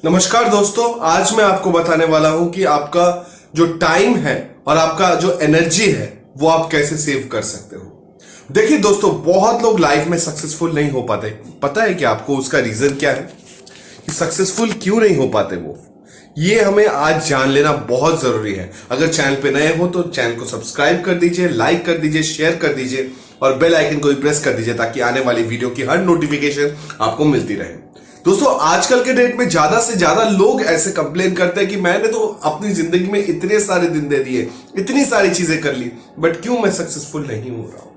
नमस्कार दोस्तों, आज मैं आपको बताने वाला हूं कि आपका जो टाइम है और आपका जो एनर्जी है वो आप कैसे सेव कर सकते हो। देखिए दोस्तों, बहुत लोग लाइफ में सक्सेसफुल नहीं हो पाते। पता है कि आपको उसका रीजन क्या है कि सक्सेसफुल क्यों नहीं हो पाते वो, ये हमें आज जान लेना बहुत जरूरी है। अगर चैनल पे नए हो तो चैनल को सब्सक्राइब कर दीजिए, लाइक कर दीजिए, शेयर कर दीजिए और बेल आइकन को भी प्रेस कर दीजिए ताकि आने वाली वीडियो की हर नोटिफिकेशन आपको मिलती रहे। दोस्तों, आजकल के डेट में ज्यादा से ज्यादा लोग ऐसे कंप्लेन करते हैं कि मैंने तो अपनी जिंदगी में इतने सारे दिन दे दिए, इतनी सारी चीजें कर ली, बट क्यों मैं सक्सेसफुल नहीं हो रहा हूं।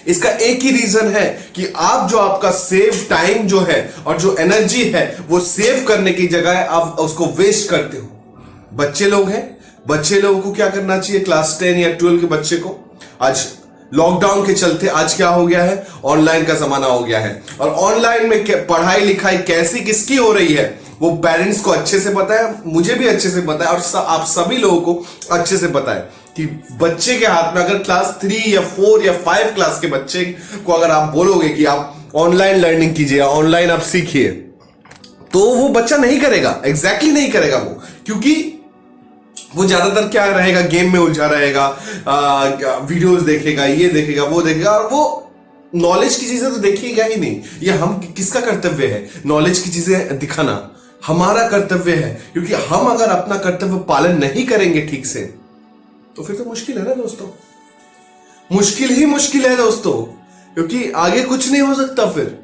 इसका एक ही रीजन है कि आप जो आपका सेव टाइम जो है और जो एनर्जी है वो सेव करने की जगह आप उसको वेस्ट करते हो। बच्चे लोग हैं, बच्चे लोगों को क्या करना चाहिए, क्लास 10 या 12 के बच्चे को आज लॉकडाउन के चलते आज क्या हो गया है, ऑनलाइन का जमाना हो गया है। और ऑनलाइन में पढ़ाई लिखाई कैसी किसकी हो रही है वो पेरेंट्स को अच्छे से पता है, मुझे भी अच्छे से पता है और आप सभी लोगों को अच्छे से पता है कि बच्चे के हाथ में अगर क्लास 3 या 4 या 5 क्लास के बच्चे को अगर आप बोलोगे कि आप ऑनलाइन लर्निंग कीजिए, ऑनलाइन आप सीखिए, तो वो बच्चा नहीं करेगा, एग्जैक्टली नहीं करेगा वो, क्योंकि वो ज्यादातर क्या रहेगा, गेम में उलझा रहेगा, वीडियोस देखेगा, ये देखेगा, वो देखेगा और वो नॉलेज की चीजें तो देखेगा ही नहीं। ये हम किसका कर्तव्य है, नॉलेज की चीजें दिखाना हमारा कर्तव्य है, क्योंकि हम अगर अपना कर्तव्य पालन नहीं करेंगे ठीक से तो फिर तो मुश्किल है ना दोस्तों, मुश्किल ही मुश्किल है दोस्तों, क्योंकि आगे कुछ नहीं हो सकता फिर।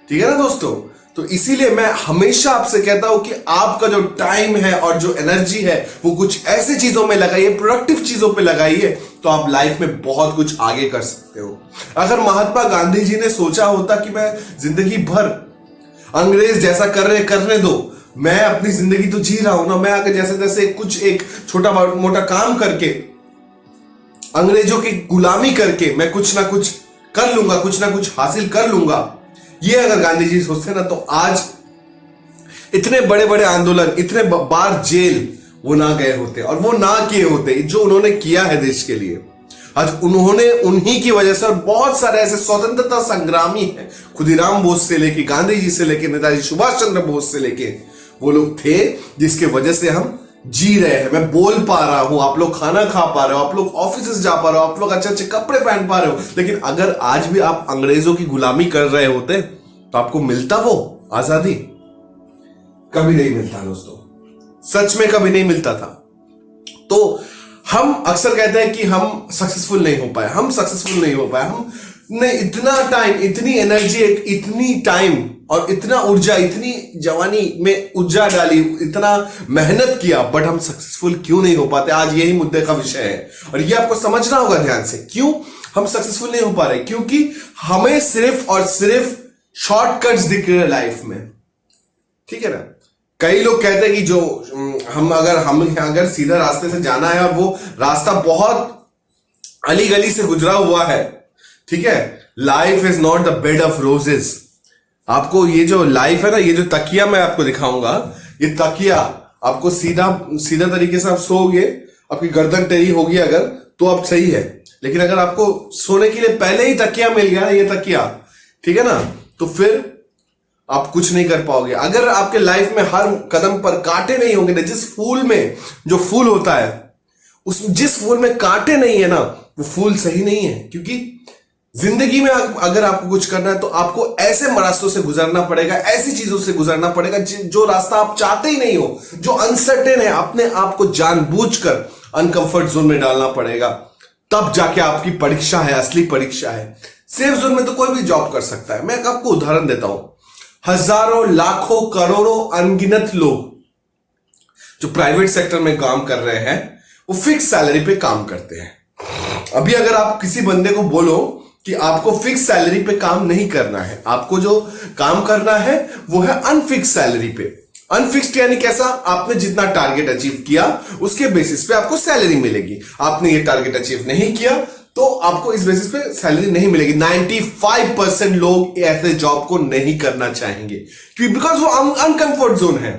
ठीक है ना दोस्तों, तो इसीलिए मैं हमेशा आपसे कहता हूं कि आपका जो टाइम है और जो एनर्जी है वो कुछ ऐसी चीजों में लगाइए, प्रोडक्टिव चीजों पे लगाइए, तो आप लाइफ में बहुत कुछ आगे कर सकते हो। अगर महात्मा गांधी जी ने सोचा होता कि मैं जिंदगी भर अंग्रेज जैसा करने दो, मैं अपनी जिंदगी तो जी रहा हूं ना, मैं अगर जैसे तैसे कुछ एक छोटा मोटा काम करके अंग्रेजों की गुलामी करके मैं कुछ ना कुछ कर लूंगा, कुछ ना कुछ हासिल कर लूंगा, ये अगर गांधी जी सोचते ना तो आज इतने बड़े बड़े आंदोलन, इतने बार जेल वो ना गए होते और वो ना किए होते जो उन्होंने किया है देश के लिए। आज उन्होंने उन्हीं की वजह से, और बहुत सारे ऐसे स्वतंत्रता संग्रामी हैं, खुदीराम बोस से लेके गांधी जी से लेके नेताजी सुभाष चंद्र बोस से लेके वो लोग थे जिसके वजह से हम जी रहे हैं, मैं बोल पा रहा हूं, आप लोग खाना खा पा रहे हो, आप लोग ऑफिस जा पा रहे हो, आप लोग अच्छे अच्छे कपड़े पहन पा रहे हो। लेकिन अगर आज भी आप अंग्रेजों की गुलामी कर रहे होते तो आपको मिलता वो आजादी? कभी नहीं मिलता दोस्तों, सच में कभी नहीं मिलता था। तो हम अक्सर कहते हैं कि हम सक्सेसफुल नहीं हो पाए, हम सक्सेसफुल नहीं हो पाए, हमने इतना टाइम, इतनी एनर्जी, इतनी टाइम और इतना ऊर्जा, इतनी जवानी में ऊर्जा डाली, इतना मेहनत किया, बट हम सक्सेसफुल क्यों नहीं हो पाते? आज यही मुद्दे का विषय है और ये आपको समझना होगा ध्यान से, क्यों हम सक्सेसफुल नहीं हो पा रहे। क्योंकि हमें सिर्फ और सिर्फ शॉर्टकट्स दिख रहे हैं लाइफ में। ठीक है ना, कई लोग कहते हैं कि जो हम अगर सीधा रास्ते से जाना है और वो रास्ता बहुत अली गली से गुजरा हुआ है, ठीक है, life is not the bed of roses. आपको ये जो लाइफ है ना, ये जो तकिया मैं आपको दिखाऊंगा, ये तकिया आपको सीधा सीधा तरीके से आप सोओगे, आपकी गर्दन टेढ़ी होगी अगर, तो आप सही है। लेकिन अगर आपको सोने के लिए पहले ही तकिया मिल गया, ये तकिया, ठीक है ना, तो फिर आप कुछ नहीं कर पाओगे। अगर आपके लाइफ में हर कदम पर कांटे नहीं होंगे ना, जिस फूल में जो फूल होता है, उस जिस फूल में कांटे नहीं है ना, वो फूल सही नहीं है। क्योंकि जिंदगी में अगर आपको कुछ करना है तो आपको ऐसे रास्तों से गुजरना पड़ेगा, ऐसी चीजों से गुजरना पड़ेगा जो रास्ता आप चाहते ही नहीं हो, जो अनसर्टेन है, अपने आप को जानबूझकर अनकंफर्ट जोन में डालना पड़ेगा, तब जाके आपकी परीक्षा है, असली परीक्षा है। सेफ जोन में तो कोई भी जॉब कर सकता है। मैं आपको उदाहरण देता हूं, हजारों, लाखों, करोड़ों, अनगिनत लोग जो प्राइवेट सेक्टर में काम कर रहे हैं वो फिक्स सैलरी पे काम करते हैं। अभी अगर आप किसी बंदे को बोलो कि आपको फिक्स सैलरी पे काम नहीं करना है, आपको जो काम करना है वो है अनफिक्स सैलरी पे। अनफिक्स्ड यानी कैसा, आपने जितना टारगेट अचीव किया उसके बेसिस पे आपको सैलरी मिलेगी। आपने ये टारगेट अचीव नहीं किया तो आपको इस बेसिस पे सैलरी नहीं मिलेगी। 95% लोग ऐसे जॉब को नहीं करना चाहेंगे क्योंकि बिकॉज वो अनकंफर्ट जोन है।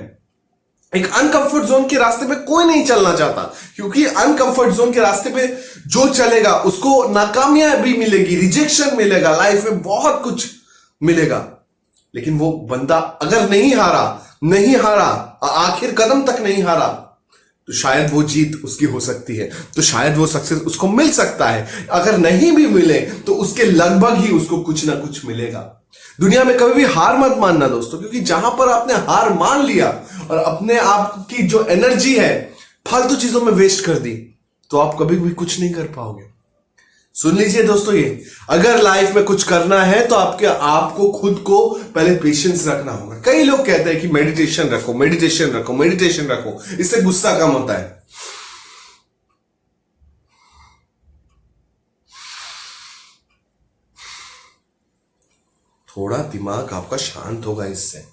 एक अनकंफर्ट जोन के रास्ते पे कोई नहीं चलना चाहता, क्योंकि अनकंफर्ट जोन के रास्ते पे जो चलेगा उसको नाकामयाबी मिलेगी, रिजेक्शन मिलेगा, लाइफ में बहुत कुछ मिलेगा। लेकिन वो बंदा अगर नहीं हारा नहीं हारा, आखिर कदम तक नहीं हारा, तो शायद वो जीत उसकी हो सकती है, तो शायद वो सक्सेस उसको मिल सकता है। अगर नहीं भी मिले तो उसके लगभग ही उसको कुछ ना कुछ मिलेगा। दुनिया में कभी भी हार मत मानना दोस्तों, क्योंकि जहां पर आपने हार मान लिया और अपने आप की जो एनर्जी है फालतू चीजों में वेस्ट कर दी, तो आप कभी भी कुछ नहीं कर पाओगे। सुन लीजिए दोस्तों, ये अगर लाइफ में कुछ करना है तो आपको खुद को पहले पेशेंस रखना होगा। कई लोग कहते हैं कि मेडिटेशन रखो, मेडिटेशन रखो, मेडिटेशन रखो, इससे गुस्सा कम होता है। थोड़ा दिमाग आपका शांत होगा इससे,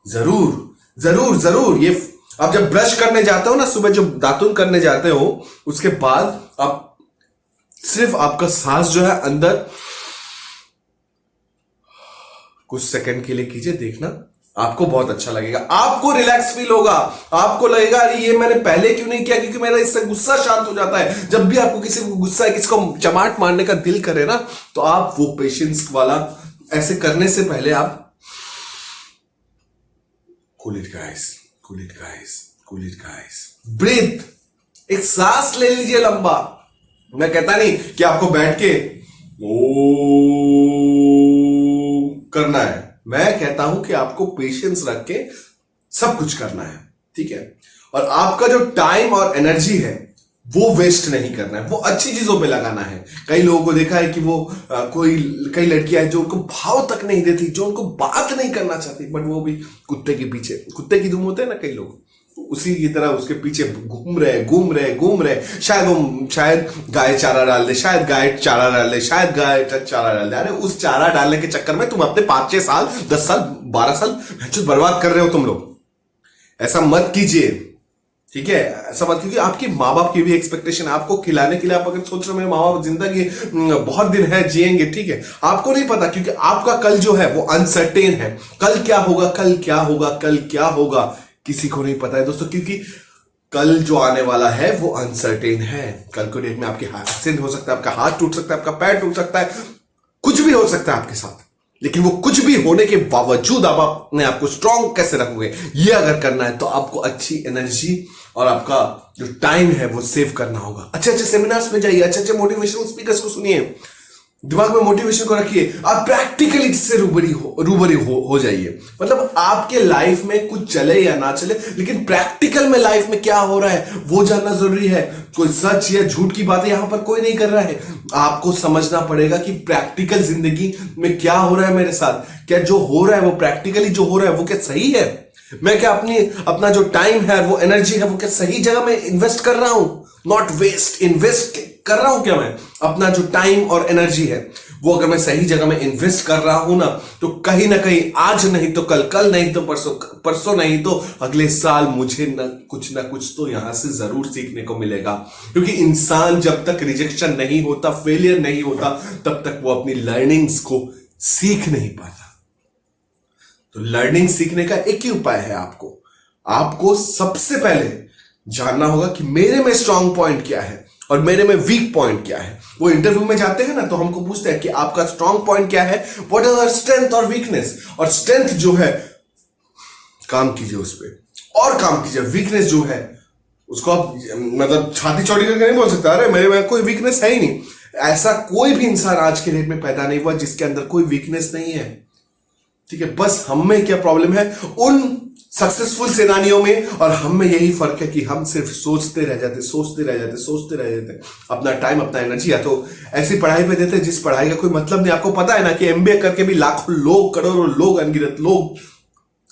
जरूर जरूर जरूर। ये आप जब ब्रश करने जाते हो ना, सुबह जो दातुन करने जाते हो, उसके बाद आप सिर्फ आपका सांस जो है अंदर कुछ सेकंड के लिए कीजिए, देखना आपको बहुत अच्छा लगेगा, आपको रिलैक्स फील होगा, आपको लगेगा अरे ये मैंने पहले क्यों नहीं किया, क्योंकि मेरा इससे गुस्सा शांत हो जाता है। जब भी आपको किसी को गुस्सा है, किसी को चमाट मारने का दिल करे ना, तो आप वो पेशेंस वाला ऐसे करने से पहले आप cool it guys, cool it guys, cool it guys, breathe, एक सांस ले लीजिए लंबा। मैं कहता नहीं कि आपको बैठ के ओ करना है, मैं कहता हूं कि आपको पेशेंस रख के सब कुछ करना है, ठीक है। और आपका जो टाइम और एनर्जी है वो वेस्ट नहीं करना है, वो अच्छी चीजों पे लगाना है। कई लोगों को देखा है कि वो कई लड़कियां हैं जो उनको भाव तक नहीं देती, जो उनको बात नहीं करना चाहती, बट वो भी कुत्ते के पीछे, कुत्ते की धूम होते हैं ना कई लोग, उसी की तरह उसके पीछे घूम रहे। शायद गाय चारा डाल दे, शायद गाय चारा डाल दे, शायद गाय चारा डाल दे। अरे उस चारा डालने के चक्कर में तुम अपने 5-6 साल, 10 साल, 12 साल बर्बाद कर रहे हो तुम लोग। ऐसा मत कीजिए, ठीक है, ऐसा मत, क्योंकि आपके माँ बाप की भी एक्सपेक्टेशन है आपको खिलाने के लिए। आप अगर सोच रहे हो मेरे माँ बाप जिंदगी बहुत दिन है जिएंगे, ठीक है, आपको नहीं पता, क्योंकि आपका कल जो है वो अनसर्टेन है। कल क्या होगा, कल क्या होगा, कल क्या होगा, किसी को नहीं पता है दोस्तों, क्योंकि कल जो आने वाला है वो अनसर्टेन है। कल को डेट में आपके एक्सीडेंट हो सकता है, आपका हाथ टूट सकता है, आपका पैर टूट सकता है, कुछ भी हो सकता है आपके साथ। लेकिन वो कुछ भी होने के बावजूद आप अपने आप को स्ट्रांग कैसे रखोगे, ये अगर करना है तो आपको अच्छी एनर्जी और आपका जो टाइम है वो सेव करना होगा। अच्छे अच्छे सेमिनार्स में जाइए, अच्छे अच्छे मोटिवेशनल स्पीकर्स को सुनिए, दिमाग में मोटिवेशन को रखिए, आप प्रैक्टिकली इससे रूबरी हो जाइए। मतलब आपके लाइफ में कुछ चले या ना चले, लेकिन प्रैक्टिकल में लाइफ में क्या हो रहा है वो जानना जरूरी है। कोई सच या झूठ की बातें यहां पर कोई नहीं कर रहा है, आपको समझना पड़ेगा कि प्रैक्टिकल जिंदगी में क्या हो रहा है मेरे साथ, क्या जो हो रहा है वो प्रैक्टिकली जो हो रहा है वो क्या सही है, मैं क्या अपना जो टाइम है वो एनर्जी है वो क्या सही जगह में इन्वेस्ट कर रहा हूं, नॉट वेस्ट, इन्वेस्ट कर रहा हूं क्या मैं अपना जो टाइम और एनर्जी है वो अगर मैं सही जगह में इन्वेस्ट कर रहा हूं ना, तो कहीं ना कहीं आज नहीं तो कल नहीं तो परसों नहीं तो अगले साल मुझे ना कुछ तो यहां से जरूर सीखने को मिलेगा। क्योंकि इंसान जब तक रिजेक्शन नहीं होता, फेलियर नहीं होता, तब तक वो अपनी लर्निंग्स को सीख नहीं पाता। तो लर्निंग सीखने का एक ही उपाय है, आपको सबसे पहले जानना होगा कि मेरे में स्ट्रांग पॉइंट क्या है और मेरे में वीक पॉइंट क्या है। वो इंटरव्यू में जाते हैं ना तो हमको पूछते हैं कि आपका स्ट्रांग पॉइंट क्या है, व्हाट इज आवर स्ट्रेंथ और वीकनेस। और स्ट्रेंथ जो है काम कीजिए उस पर और काम कीजिए, वीकनेस जो है उसको आप मतलब छाती चौड़ी करके नहीं बोल सकता अरे मेरे में कोई वीकनेस है ही नहीं। ऐसा कोई भी इंसान आज के डेट में पैदा नहीं हुआ जिसके अंदर कोई वीकनेस नहीं है, ठीक है। बस हम में क्या प्रॉब्लम है, उन सक्सेसफुल सेनानियों में और हम में यही फर्क है कि हम सिर्फ सोचते रह जाते, अपना टाइम अपना एनर्जी या तो ऐसी पढ़ाई पे देते जिस पढ़ाई का कोई मतलब नहीं। आपको पता है ना कि एमबीए करके भी लाखों लोग, करोड़ों लोग, अनगिनत लोग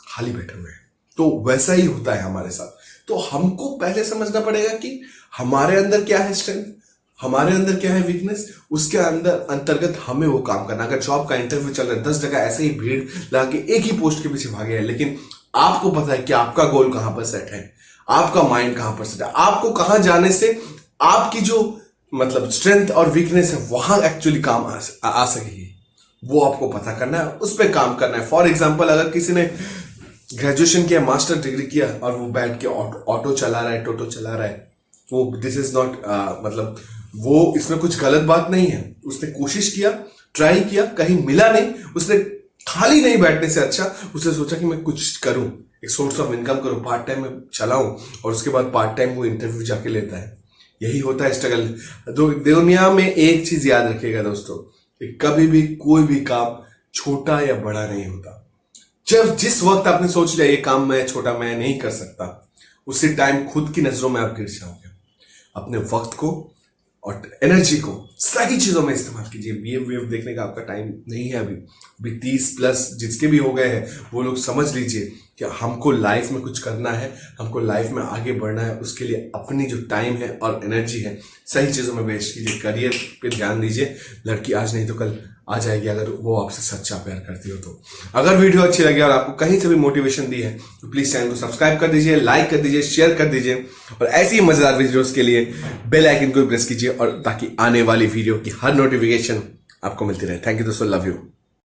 खाली बैठे हुए हैं। तो वैसा ही होता है हमारे साथ। तो हमको पहले समझना पड़ेगा कि हमारे अंदर क्या है स्ट्रेंथ, हमारे अंदर क्या है वीकनेस, उसके अंतर्गत हमें वो काम करना। अगर जॉब का इंटरव्यू चल रहा है, 10 जगह ऐसे ही भीड़ लगा के एक ही पोस्ट के पीछे भागे हैं, लेकिन आपको पता है कि आपका गोल कहां पर सेट है, आपका माइंड कहां पर सेट है, आपको कहां जाने से आपकी जो मतलब स्ट्रेंथ और वीकनेस है वहां एक्चुअली काम आ सकेगी, वो आपको पता करना है, उस पर काम करना है। फॉर एग्जाम्पल, अगर किसी ने ग्रेजुएशन किया, मास्टर डिग्री किया और वो बैठ के ऑटो चला रहा है, टोटो चला रहा है, वो दिस इज नॉट मतलब वो इसमें कुछ गलत बात नहीं है। उसने कोशिश किया, ट्राई किया, कहीं मिला नहीं, उसने खाली नहीं बैठने से अच्छा उसने सोचा कि मैं कुछ करूं, एक सोर्स ऑफ इनकम करूं, पार्ट टाइम में चलाऊं, और उसके बाद पार्ट टाइम वो इंटरव्यू जाके लेता है। यही होता है स्ट्रगल। तो दुनिया में एक चीज याद रखिएगा दोस्तों, कि कभी भी कोई भी काम छोटा या बड़ा नहीं होता। जब जिस वक्त आपने सोच लिया ये काम मैं छोटा मैं नहीं कर सकता, उसी टाइम खुद की नजरों में आप गिर जाओगे। अपने वक्त को और एनर्जी को सही चीजों में इस्तेमाल कीजिए। बीएफ वीएफ देखने का आपका टाइम नहीं है अभी 30+ जिसके भी हो गए हैं वो लोग समझ लीजिए कि हमको लाइफ में कुछ करना है, हमको लाइफ में आगे बढ़ना है। उसके लिए अपनी जो टाइम है और एनर्जी है सही चीजों में वेस्ट कीजिए। करियर पे ध्यान दीजिए। लड़की आज नहीं तो कल आ जाएगी अगर वो आपसे सच्चा प्यार करती हो तो। अगर वीडियो अच्छी लगी और आपको कहीं से भी मोटिवेशन दी है तो प्लीज चैनल को सब्सक्राइब कर दीजिए, लाइक कर दीजिए, शेयर कर दीजिए, और ऐसी ही मजेदार वीडियोस के लिए बेल आइकन को प्रेस कीजिए, और ताकि आने वाली वीडियो की हर नोटिफिकेशन आपको मिलती रहे। थैंक यू दोस्तों, लव यू।